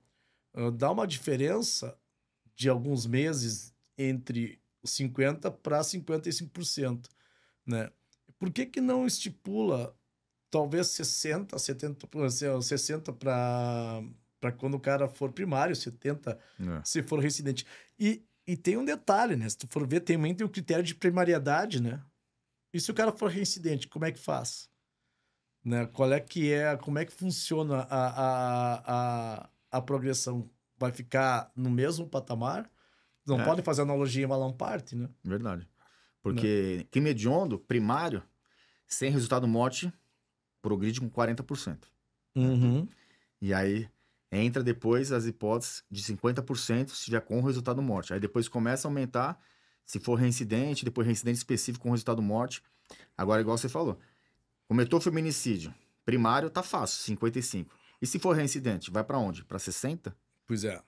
dá uma diferença de alguns meses entre os 50% para 55%, né? Por que não estipula talvez 60%, 70%, 60% para quando o cara for primário, 70% se for reincidente. E tem um detalhe, né? Se tu for ver, também tem o critério de primariedade, né? E se o cara for reincidente, como é que faz? Né? Como é que funciona a progressão? Vai ficar no mesmo patamar? Não pode fazer analogia em uma Lamparte, né? Verdade. Porque crime hediondo, primário, sem resultado morte, progride com 40%. Uhum. E aí entra depois as hipóteses de 50% se tiver com resultado morte. Aí depois começa a aumentar se for reincidente, depois reincidente específico com resultado morte. Agora, igual você falou, cometeu feminicídio, primário tá fácil, 55%. E se for reincidente, vai para onde? Para 60%? Pois é.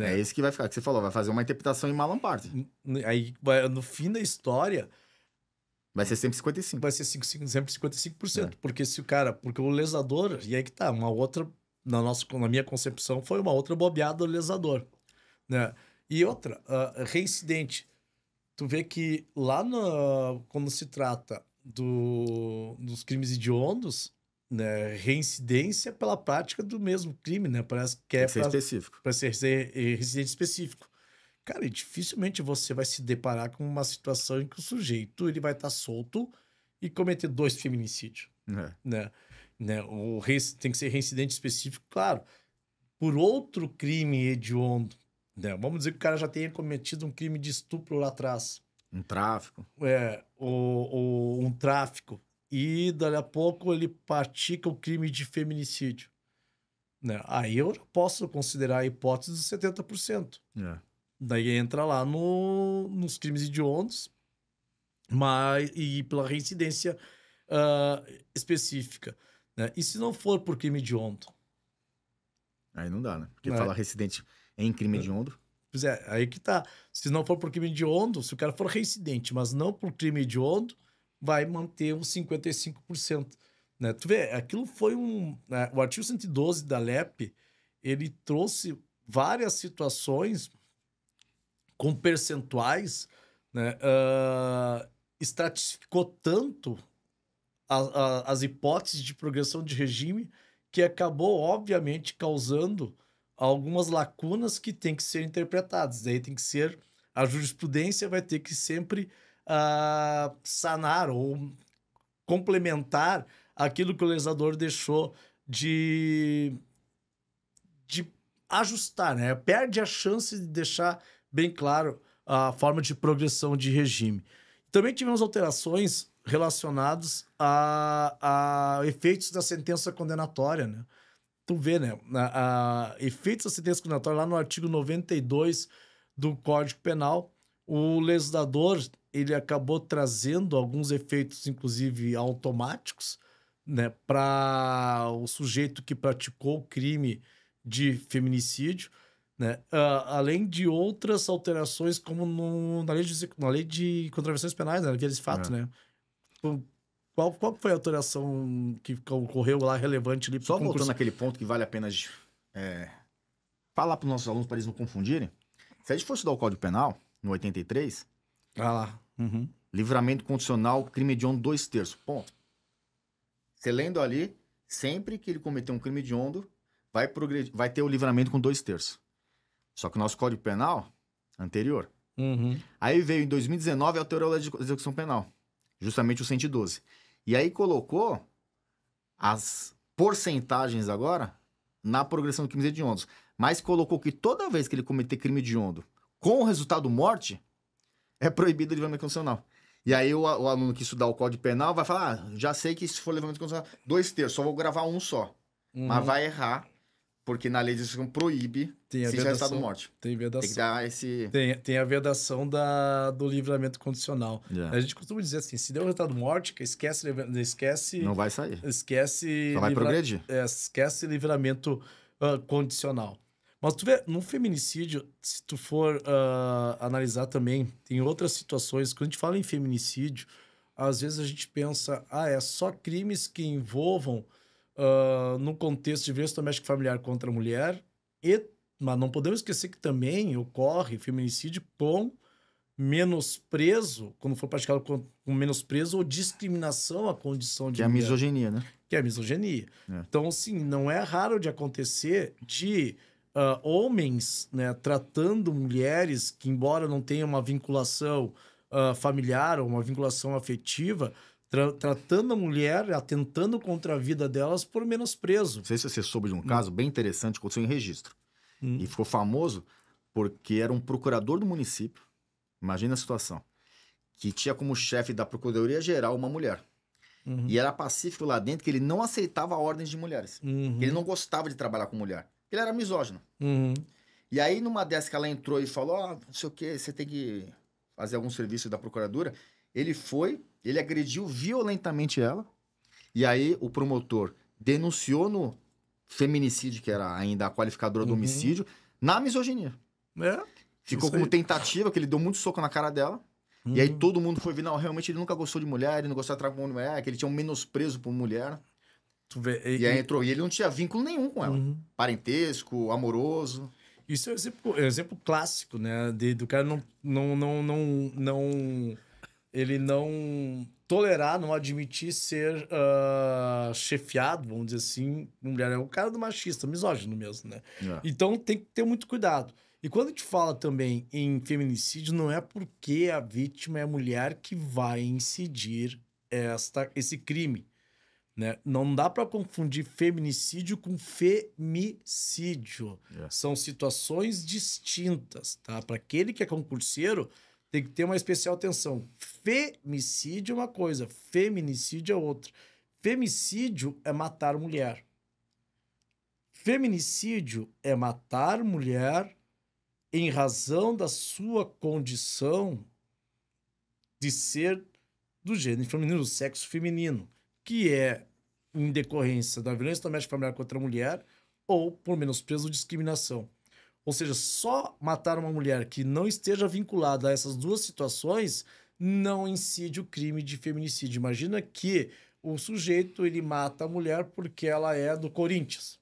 É esse que vai ficar, que você falou, vai fazer uma interpretação em Malamparte. Aí, no fim da história... Vai ser sempre 55%. Vai ser sempre 55%. Porque o lesador, e aí que tá, uma outra, na minha concepção, foi uma outra bobeada do lesador, né? E outra, reincidente. Tu vê que lá quando se trata dos crimes hediondos, né, reincidência pela prática do mesmo crime, né? Parece que Tem que ser específico. Para ser reincidente específico. Cara, e dificilmente você vai se deparar com uma situação em que o sujeito ele vai estar solto e cometer 2 feminicídios, né? Tem que ser reincidente específico, claro, por outro crime hediondo, né? Vamos dizer que o cara já tenha cometido um crime de estupro lá atrás. Um tráfico. Um tráfico. E, dali a pouco, ele pratica o crime de feminicídio, né? Aí eu já posso considerar a hipótese dos 70%. Daí entra lá nos crimes hediondos, e pela reincidência específica, né? E se não for por crime hediondo? Aí não dá, né? Porque fala residente em crime hediondo. Pois é, aí que tá. Se não for por crime hediondo, se o cara for reincidente, mas não por crime hediondo, vai manter os 55%. Né? Tu vê, aquilo foi o artigo 112 da LEP, ele trouxe várias situações com percentuais, né, estratificou tanto as hipóteses de progressão de regime que acabou, obviamente, causando algumas lacunas que têm que ser interpretadas. Daí tem que ser... A jurisprudência vai ter que sempre sanar ou complementar aquilo que o legislador deixou de ajustar, né? Perde a chance de deixar bem claro a forma de progressão de regime. Também tivemos alterações relacionadas a efeitos da sentença condenatória, né? Tu vê, né? Efeitos da sentença condenatória, lá no artigo 92 do Código Penal, o legislador ele acabou trazendo alguns efeitos, inclusive automáticos, né, para o sujeito que praticou o crime de feminicídio, né, além de outras alterações, como na lei de contravenções penais, né, via de fato, né? Qual foi a alteração que ocorreu lá relevante ali? Só voltando naquele ponto que vale a pena falar para os nossos alunos para eles não confundirem. Se a gente for estudar o Código Penal, no 83, livramento condicional, crime hediondo 2/3. Ponto. Você lendo ali, sempre que ele cometer um crime hediondo, vai ter o livramento com 2/3. Só que o nosso Código Penal, anterior. Aí veio em 2019 alterou a lei de execução penal. Justamente o 112. E aí colocou as porcentagens agora na progressão de crimes hediondos. Mas colocou que toda vez que ele cometer crime hediondo com o resultado morte, é proibido o livramento condicional. E aí o aluno que estudar o Código Penal vai falar, já sei que se for livramento condicional, 2/3, só vou gravar um só. Mas vai errar, porque na lei de execução proíbe Tem a se já está vedação. de morte. Tem Tem que vedação. dar esse... Tem a vedação do livramento condicional. Yeah. A gente costuma dizer assim, se deu resultado de morte, esquece... Não vai sair. Esquece... Só vai progredir. Esquece livramento condicional. Mas tu vê, no feminicídio, se tu for analisar também, tem outras situações. Quando a gente fala em feminicídio, às vezes a gente pensa, é só crimes que envolvam no contexto de violência doméstica familiar contra a mulher, mas não podemos esquecer que também ocorre feminicídio com menosprezo, quando for praticado com menosprezo ou discriminação à condição de Que é a mulher. misoginia, né? Que é a misoginia. É. Então, assim, não é raro de acontecer de homens, né, tratando mulheres que, embora não tenham uma vinculação familiar ou uma vinculação afetiva, tratando a mulher, atentando contra a vida delas por menosprezo. Não sei se você soube de um caso bem interessante que aconteceu em Registro. E ficou famoso porque era um procurador do município, imagina a situação, que tinha como chefe da Procuradoria-Geral uma mulher. E era pacífico lá dentro que ele não aceitava ordens de mulheres. Que ele não gostava de trabalhar com mulher. Ele era misógino. E aí, numa dessas que ela entrou e falou, não sei o que, você tem que fazer algum serviço da procuradora, ele foi, ele agrediu violentamente ela, e aí o promotor denunciou no feminicídio, que era ainda a qualificadora do homicídio, na misoginia. Ficou como tentativa, que ele deu muito soco na cara dela. E aí todo mundo foi ver, não, realmente ele nunca gostou de mulher, ele não gostava de trabalhar com mulher, que ele tinha um menosprezo por mulher. Tu vê, E aí entrou, e ele não tinha vínculo nenhum com ela. Parentesco, amoroso. Isso é um exemplo clássico, né? Do cara ele não tolerar, não admitir ser chefiado, vamos dizer assim, mulher. É o cara do machista, misógino mesmo, né? Então tem que ter muito cuidado. E quando a gente fala também em feminicídio, não é porque a vítima é a mulher que vai incidir esse crime, né? Não dá para confundir feminicídio com femicídio. São situações distintas, tá? Para aquele que é concurseiro, tem que ter uma especial atenção. Femicídio é uma coisa, feminicídio é outra. Femicídio é matar mulher. Feminicídio é matar mulher em razão da sua condição de ser do gênero feminino, do sexo feminino, que é em decorrência da violência doméstica familiar contra a mulher ou por menosprezo ou discriminação. Ou seja, só matar uma mulher que não esteja vinculada a essas duas situações não incide o crime de feminicídio. Imagina que o sujeito ele mata a mulher porque ela é do Corinthians.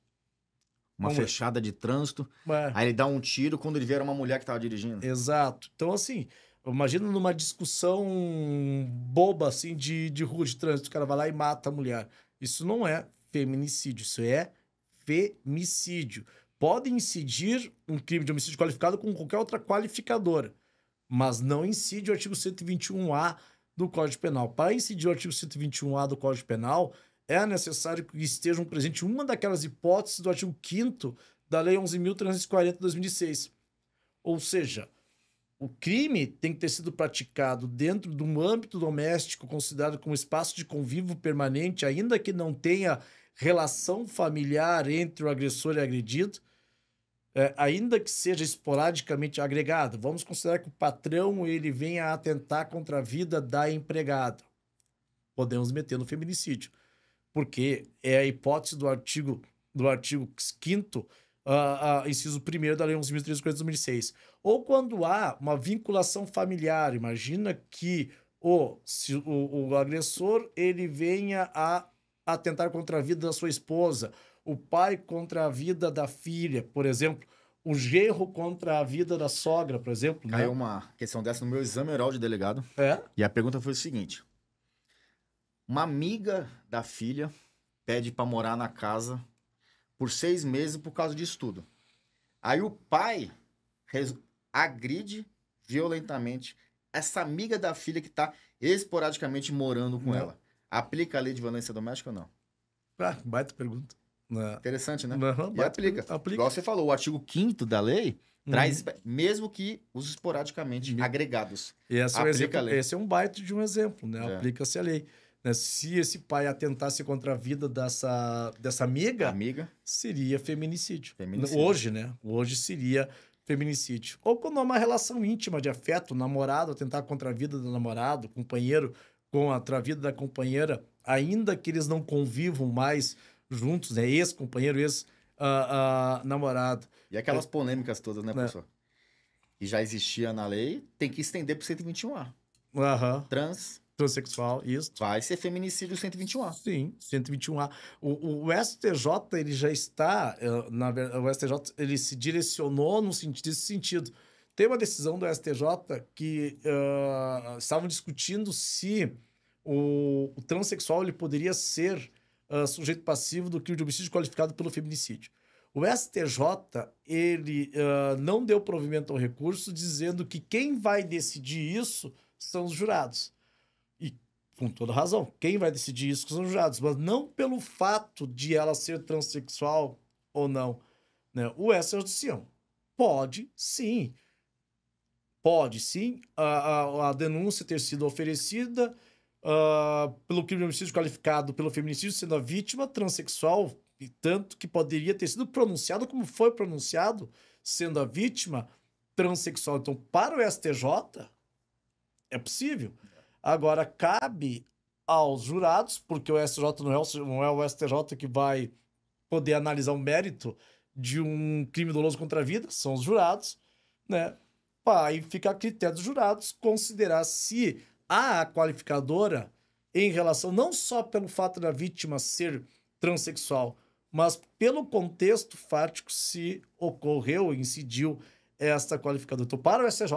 Uma fechada de trânsito, aí ele dá um tiro quando ele vê uma mulher que estava dirigindo. Exato. Então, assim, imagina numa discussão boba, assim, de rua, de trânsito, o cara vai lá e mata a mulher. Isso não é feminicídio, isso é femicídio. Pode incidir um crime de homicídio qualificado com qualquer outra qualificadora, mas não incide o artigo 121A do Código Penal. Para incidir o artigo 121A do Código Penal, é necessário que estejam presentes uma daquelas hipóteses do artigo 5º da Lei 11.340 de 2006. Ou seja, o crime tem que ter sido praticado dentro de um âmbito doméstico considerado como espaço de convívio permanente, ainda que não tenha relação familiar entre o agressor e o agredido, ainda que seja esporadicamente agregado. Vamos considerar que o patrão ele venha a atentar contra a vida da empregada. Podemos meter no feminicídio. Porque é a hipótese do artigo 5º, inciso 1º da Lei 11.340 de 2006. Ou quando há uma vinculação familiar, imagina que o agressor ele venha a atentar contra a vida da sua esposa, o pai contra a vida da filha, por exemplo, o genro contra a vida da sogra, por exemplo. Caiu uma questão dessa no meu exame oral de delegado. E a pergunta foi o seguinte: uma amiga da filha pede para morar na casa por 6 meses por causa de estudo. Aí o pai agride violentamente essa amiga da filha que está esporadicamente morando com ela. Aplica a lei de violência doméstica ou não? Baita pergunta. Interessante, né? Uhum, e aplica. Igual você falou, o artigo 5º da lei Traz, mesmo que use esporadicamente, agregados. Esse é um baita de um exemplo, né? Aplica-se a lei. Né? Se esse pai atentasse contra a vida dessa amiga, seria feminicídio. Hoje, né? Hoje seria feminicídio. Ou quando há uma relação íntima de afeto, namorado atentar contra a vida do namorado, companheiro contra a vida da companheira, ainda que eles não convivam mais juntos, né? Ex-companheiro, ex-namorado. E aquelas polêmicas todas, né, professor? Que já existia na lei, tem que estender pro 121A. Transsexual, isso. Vai ser feminicídio 121A. Sim, 121A. O STJ, ele já está... o STJ, ele se direcionou nesse sentido. Tem uma decisão do STJ que estavam discutindo se o transexual ele poderia ser sujeito passivo do crime de homicídio qualificado pelo feminicídio. O STJ, ele não deu provimento ao recurso, dizendo que quem vai decidir isso são os jurados. E, com toda razão, quem vai decidir isso são os jurados, mas não pelo fato de ela ser transexual ou não. Né? O STJ disse, pode sim. Pode sim a denúncia ter sido oferecida pelo crime de homicídio qualificado pelo feminicídio, sendo a vítima transexual, e tanto que poderia ter sido pronunciado como foi pronunciado, sendo a vítima transexual. Então, para o STJ, é possível. Agora, cabe aos jurados, porque o STJ não é o STJ que vai poder analisar o mérito de um crime doloso contra a vida, são os jurados, né? Aí fica a critério dos jurados considerar se a qualificadora, em relação não só pelo fato da vítima ser transexual, mas pelo contexto fático, se ocorreu, incidiu esta qualificadora. Então, para o STJ,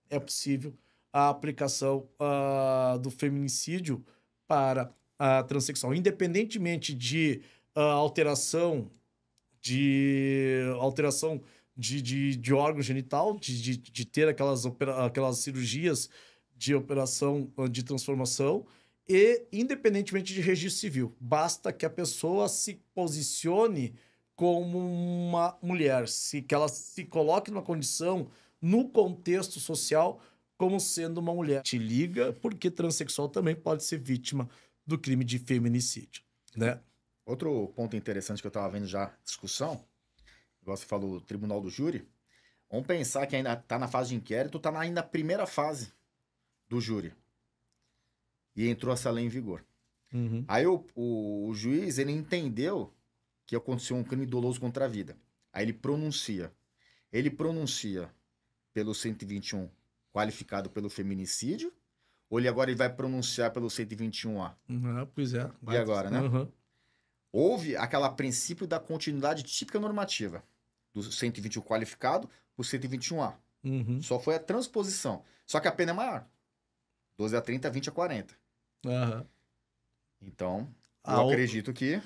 é possível a aplicação do feminicídio para a transexual, independentemente de alteração de órgão genital, de ter aquelas cirurgias de operação de transformação, e independentemente de registro civil. Basta que a pessoa se posicione como uma mulher, que ela se coloque numa condição, no contexto social, como sendo uma mulher. Te liga, porque transexual também pode ser vítima do crime de feminicídio, né? Outro ponto interessante que eu estava vendo já, discussão, igual você falou, o tribunal do júri, vamos pensar que ainda está na fase de inquérito, está ainda na primeira fase do júri. E entrou essa lei em vigor. Aí o juiz, ele entendeu que aconteceu um crime doloso contra a vida. Aí ele pronuncia. Ele pronuncia pelo 121 qualificado pelo feminicídio, ou ele vai pronunciar pelo 121A? Pois é. E agora, né? Houve aquele princípio da continuidade típica normativa do 121 qualificado para o 121A. Só foi a transposição. Só que a pena é maior. 12 a 30, 20 a 40. Então, eu acredito que...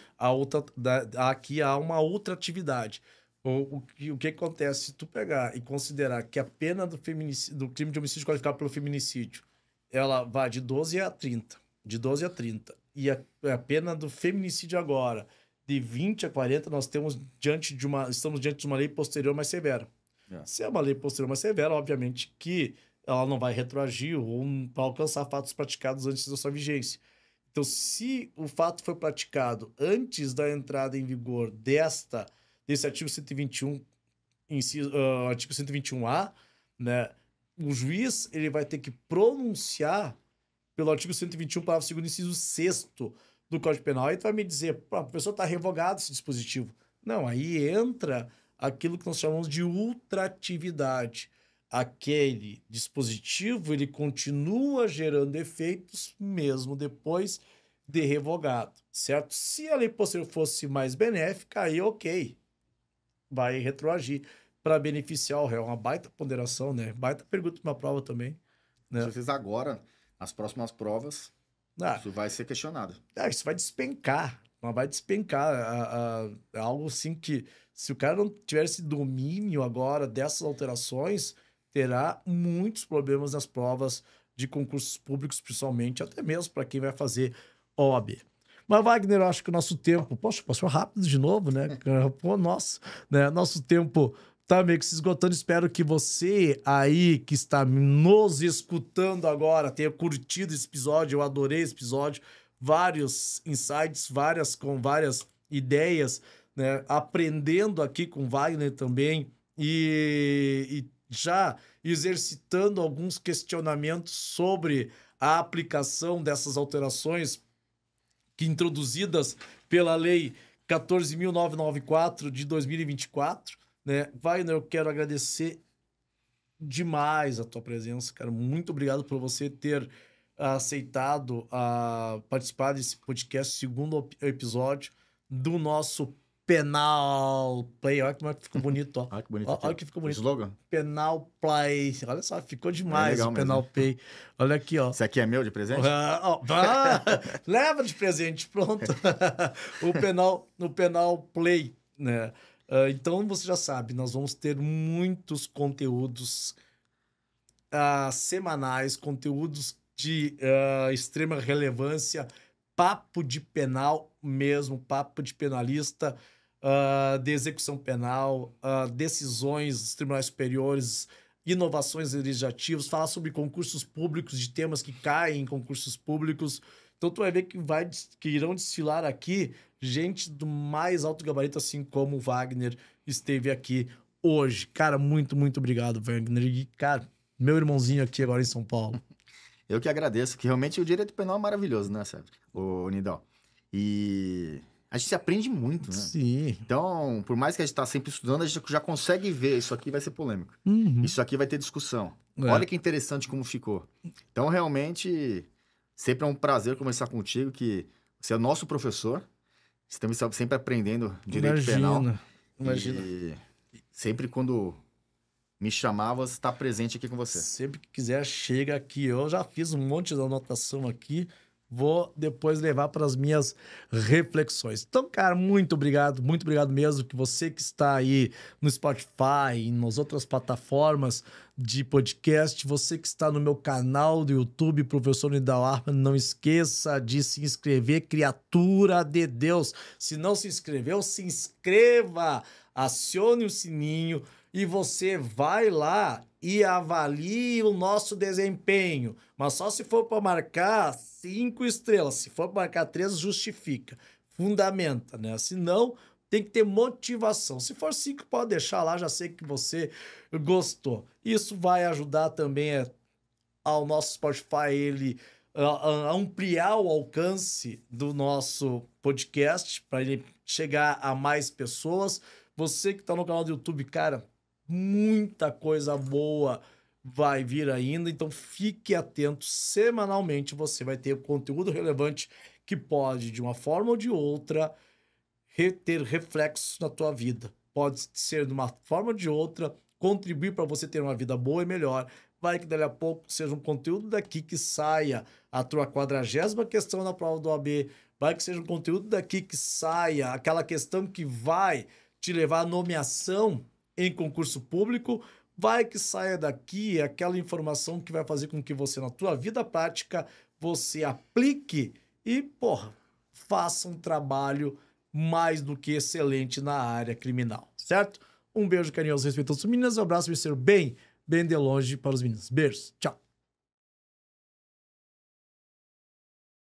Aqui há uma outra atividade. O que acontece se tu pegar e considerar que a pena do crime de homicídio qualificado pelo feminicídio, ela vai de 12 a 30. De 12 a 30. E a pena do feminicídio agora, de 20 a 40, nós estamos diante de uma lei posterior mais severa. Se é uma lei posterior mais severa, obviamente que ela não vai retroagir ou vai alcançar fatos praticados antes da sua vigência. Então, se o fato foi praticado antes da entrada em vigor desse artigo 121, artigo 121A, né, o juiz ele vai ter que pronunciar pelo artigo 121, parágrafo 2º, inciso 6º do Código Penal. Aí tu vai me dizer, a pessoa está revogado esse dispositivo. Não, aí entra aquilo que nós chamamos de ultratividade. Aquele dispositivo, ele continua gerando efeitos mesmo depois de revogado, certo? Se a lei posterior fosse mais benéfica, aí ok, vai retroagir para beneficiar o réu. Uma baita ponderação, né? Baita pergunta para uma prova também. Né? Se vocês agora, nas próximas provas, isso vai ser questionado. Isso vai despencar. Vai despencar. É algo assim que, se o cara não tiver esse domínio agora dessas alterações, terá muitos problemas nas provas de concursos públicos, principalmente, até mesmo para quem vai fazer OAB. Mas, Wagner, eu acho que o nosso tempo... Poxa, passou rápido de novo, né? Pô, nossa, né? Nosso tempo tá meio que se esgotando. Espero que você aí que está nos escutando agora tenha curtido esse episódio. Eu adorei esse episódio. Vários insights, várias ideias, né? Aprendendo aqui com Wagner também e já exercitando alguns questionamentos sobre a aplicação dessas alterações que introduzidas pela Lei 14.994 de 2024, né? Wagner, eu quero agradecer demais a tua presença, cara. Muito obrigado por você ter aceitado participar desse podcast, segundo episódio do nosso Penal Play. Olha como é que ficou bonito, ó. Olha que bonito aqui. Olha que ficou bonito. Slogan. Penal Play. Olha só, ficou demais legal o Penal mesmo. Play. Olha aqui, ó. Isso aqui é meu de presente? Leva de presente, pronto. o Penal Play, né? Então você já sabe, nós vamos ter muitos conteúdos semanais, conteúdos de extrema relevância, papo de penal mesmo, papo de penalista, de execução penal, decisões dos tribunais superiores, inovações legislativas, falar sobre concursos públicos, de temas que caem em concursos públicos. Então tu vai ver que irão desfilar aqui gente do mais alto gabarito, assim como o Wagner esteve aqui hoje. Cara, muito, muito obrigado, Wagner. E, cara, meu irmãozinho aqui agora em São Paulo. Eu que agradeço, que realmente o direito penal é maravilhoso, né, Sérgio? O Nidal. E a gente se aprende muito, né? Sim. Então, por mais que a gente tá sempre estudando, a gente já consegue ver, isso aqui vai ser polêmico. Isso aqui vai ter discussão. Olha que interessante como ficou. Então, realmente, sempre é um prazer conversar contigo, que você é nosso professor. Estamos sempre aprendendo direito penal. Imagina. E sempre quando me chamava, estar presente aqui com você. Sempre que quiser, chega aqui. Eu já fiz um monte de anotação aqui. Vou depois levar para as minhas reflexões. Então, cara, muito obrigado mesmo. Que você que está aí no Spotify e nas outras plataformas de podcast, você que está no meu canal do YouTube, Professor Nidal Arman, não esqueça de se inscrever, criatura de Deus. Se não se inscreveu, se inscreva, acione o sininho e você vai lá e avalie o nosso desempenho. Mas só se for para marcar 5 estrelas. Se for para marcar 3, justifica. Fundamenta, né? Senão, tem que ter motivação. Se for 5, pode deixar lá. Já sei que você gostou. Isso vai ajudar também ao nosso Spotify, ele a ampliar o alcance do nosso podcast, para ele chegar a mais pessoas. Você que está no canal do YouTube, cara, muita coisa boa vai vir ainda, então fique atento. Semanalmente você vai ter conteúdo relevante que pode, de uma forma ou de outra, ter reflexos na tua vida. Pode ser de uma forma ou de outra, contribuir para você ter uma vida boa e melhor. Vai que dali a pouco seja um conteúdo daqui que saia a tua 40ª questão na prova do OAB. Vai que seja um conteúdo daqui que saia aquela questão que vai te levar à nomeação em concurso público. Vai que saia daqui aquela informação que vai fazer com que você, na tua vida prática, você aplique e, faça um trabalho mais do que excelente na área criminal, certo? Um beijo carinhoso, respeitoso, meninas. Um abraço, me ser bem de longe para os meninos. Beijos, tchau.